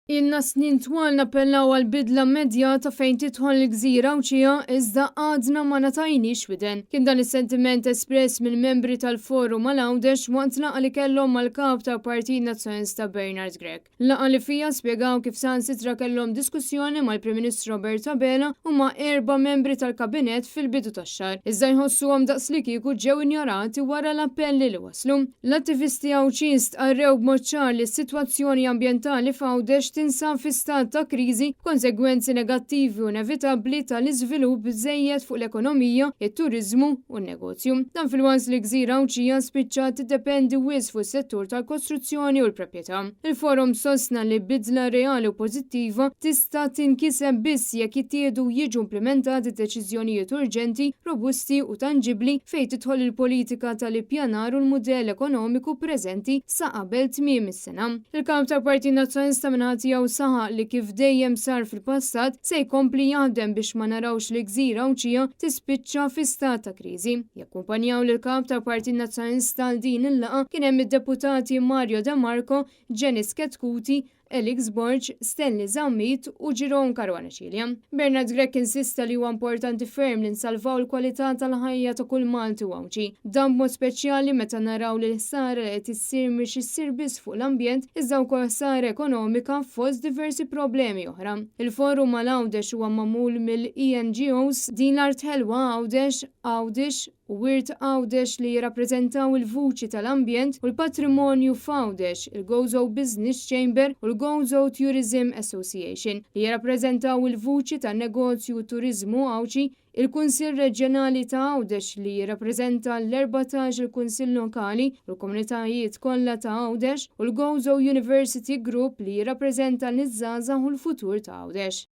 Ilna snin twal nappellaw għal-bidla immedjata fejn tidħol l-Gżira Awċija iżda għadna ma natajniex widen. Kien dan is-sentiment espress mill-membri tal-Forum għal-Għawdex waqt laqa li kellhom mal-kap tal-Partit Nazzjonalista Bernard Gregg. Laqa li fija spjegaw kif sansitra kellhom diskussjoni mal-Prim Ministru Robert Abela u ma' 4 membri tal-Kabinett fil-bidu tax-xahar. Iżda jħossuhom daqs li kieku ġew injorati wara l-appelli li waslu. L-attivisti Awċist qarrew b'mod ċar li s-sitwazzjoni ambjentali f'Għawdex tinsab fi stat ta' kriżi, konsegwenzi negattivi u inevitabbli tal-iżvilupp żejjed fuq l-ekonomija, it-turiżmu u n-negozju. Dan fil-waqt li Gżira Awċija spiċċat tiddependi wisq fuq is-settur tal-kostruzzjoni u l-proprjetà. Il-forum sostna li bidla reali u pożittiva tista' tinkiseb biss jekk jittieħdu jiġu implementati deċiżjonijiet urġenti, robusti u tanġibbli fejn tidħol il-politika tal-ippjanar u l-mudell ekonomiku preżenti sa qabel tmiem is-sena. Il-Kap tal-Partit Nazzjonalista minħati jew saħaq li kif dejjem sar fil-passat se jkompli jaħdem biex ma narawx li Gżira Awċija tispiċċa fi stat ta' kriżi. Jakkumpanjaw lil kap tal-Partit Nazzjonalista għal din il-laqa kien hemm id-deputati Mario De Marco, Janis Ketkuti, Elix Borg, Stanley Zammit u Ġiron Karwana Xilja. Bernard Gregg insista li huwa importanti ferm li nsalvaw l-kwalità tal-ħajja ta' kull Malti u Awċi. Dan b'mod speċjali meta naraw li l-ħsara li qed issir mhix issir biss fuq l-ambjent iżda wkoll ħsara ekonomika fost diversi problemi oħra. Il-forum mal-Għawdex huwa magħmul mill-ENGOs din l-Art Ħelwa Għawdex u Wirt Għawdex li jirrappreżentaw il-vuċi tal-ambjent u l-patrimonju f'Għawdex, il-Gozo Business Chamber u l-Gozo Tourism Association li jirrappreżentaw il-vuċi tan-negozju u turizmu Awċi, il-Kunsill Reġjonali ta' Għawdex li jirrappreżenta l-14 il-Kunsill Lokali u l-komunitajiet kollha ta' Għawdex u l-Gozo University Group li jirrappreżenta l-iżżgħażagħ u l-futur ta' Għawdex.